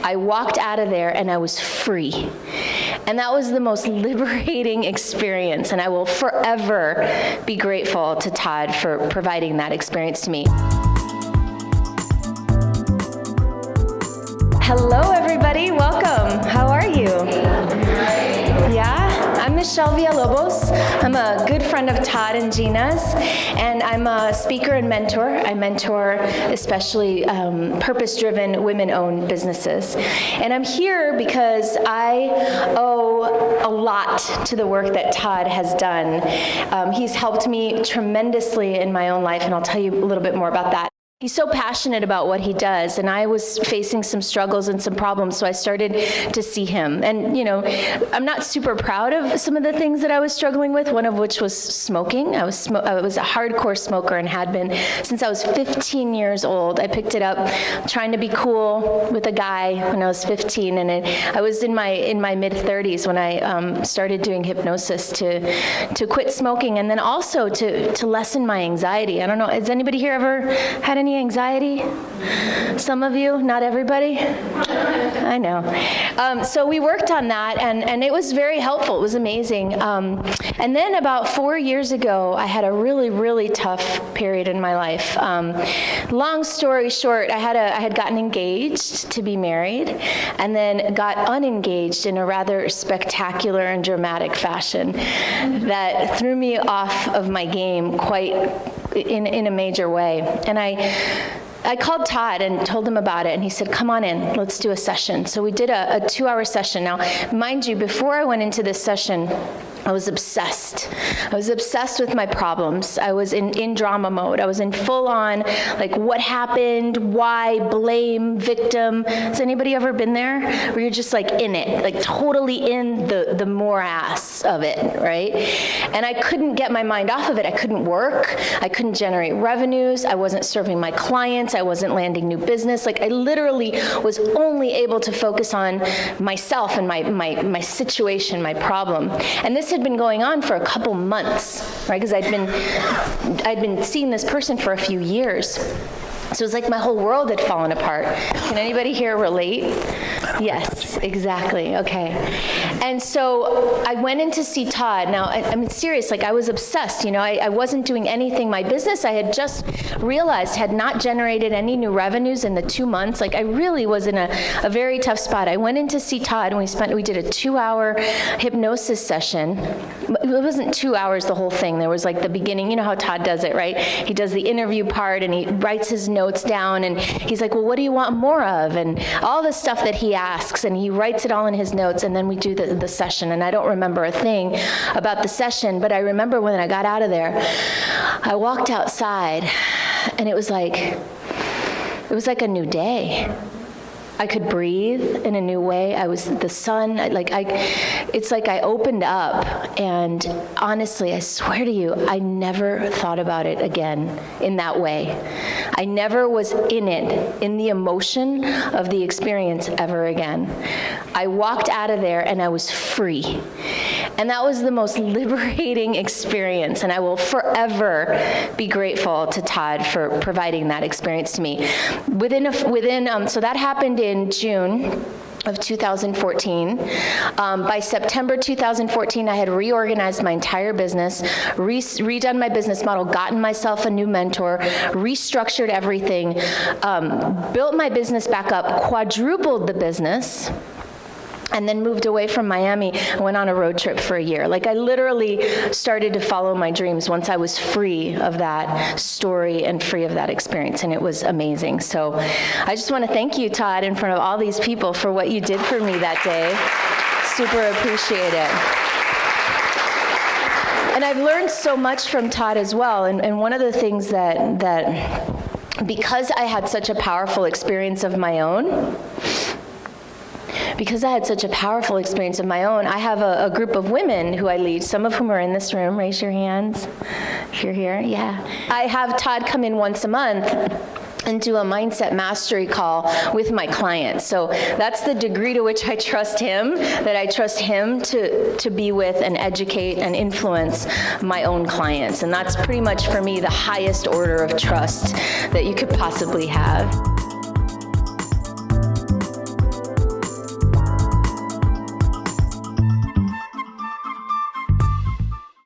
I walked out of there and I was free. And that was the most liberating experience, and I will forever be grateful to Todd for providing that experience to me. Hello, everybody. Welcome. How are you? Yeah? I'm Michelle Villalobos. I'm a good friend of Todd and Gina's, and I'm a speaker and mentor. I mentor especially purpose-driven, women-owned businesses. And I'm here because I owe a lot to the work that Todd has done. He's helped me tremendously in my own life, and I'll tell you a little bit more about that. He's so passionate about what he does, and I was facing some struggles and some problems, so I started to see him. And, you know, I'm not super proud of some of the things that I was struggling with, one of which was smoking. I was a hardcore smoker and had been since I was 15 years old. I picked it up trying to be cool with a guy when I was 15, and I was in my mid-30s when I started doing hypnosis to quit smoking, and then also to lessen my anxiety. I don't know, has anybody here ever had any anxiety? Some of you, not everybody? I know. So we worked on that, and it was very helpful. It was amazing. And then about 4 years ago, I had a really, really tough period in my life. Long story short, I had gotten engaged to be married, and then got unengaged in a rather spectacular and dramatic fashion that threw me off of my game quite in a major way. And I called Todd and told him about it, and he said, come on in, let's do a session. So we did a 2-hour session. Now, mind you, before I went into this session, I was obsessed. I was obsessed with my problems. I was in drama mode. I was in full on, like, what happened, why, blame, victim. Has anybody ever been there? Where you're just like in it, like totally in the morass of it, right? And I couldn't get my mind off of it. I couldn't work. I couldn't generate revenues. I wasn't serving my clients. I wasn't landing new business. Like, I literally was only able to focus on myself and my situation, my problem. And this had been going on for a couple months, right? Because I'd been seeing this person for a few years. So it was like my whole world had fallen apart. Can anybody here relate? Yes, exactly. Okay. And so I went in to see Todd. Now, I mean, serious, like, I was obsessed. You know, I wasn't doing anything. My business, I had just realized, had not generated any new revenues in the 2 months. Like, I really was in a very tough spot. I went in to see Todd, and we did a 2-hour hypnosis session. It wasn't 2 hours, the whole thing. There was, like, the beginning. You know how Todd does it, right? He does the interview part, and he writes his notes down, and he's like, well, what do you want more of? And all the stuff that he asks, and he writes it all in his notes, and then we do the session. And I don't remember a thing about the session, but I remember when I got out of there, I walked outside, and it was like a new day. I could breathe in a new way. The sun, it's like I opened up, and honestly, I swear to you, I never thought about it again in that way. I never was in it, in the emotion of the experience ever again. I walked out of there and I was free. And that was the most liberating experience, and I will forever be grateful to Todd for providing that experience to me. So that happened in June of 2014. By September 2014, I had reorganized my entire business, redone my business model, gotten myself a new mentor, restructured everything, built my business back up, quadrupled the business, and then moved away from Miami and went on a road trip for a year. Like, I literally started to follow my dreams once I was free of that story and free of that experience, and it was amazing. So I just want to thank you, Todd, in front of all these people for what you did for me that day. Super appreciate it. And I've learned so much from Todd as well, and one of the things that because I had such a powerful experience of my own, I have a group of women who I lead, some of whom are in this room. Raise your hands if you're here. Yeah. I have Todd come in once a month and do a mindset mastery call with my clients. So that's the degree to which I trust him, that I trust him to be with and educate and influence my own clients. And that's pretty much, for me, the highest order of trust that you could possibly have.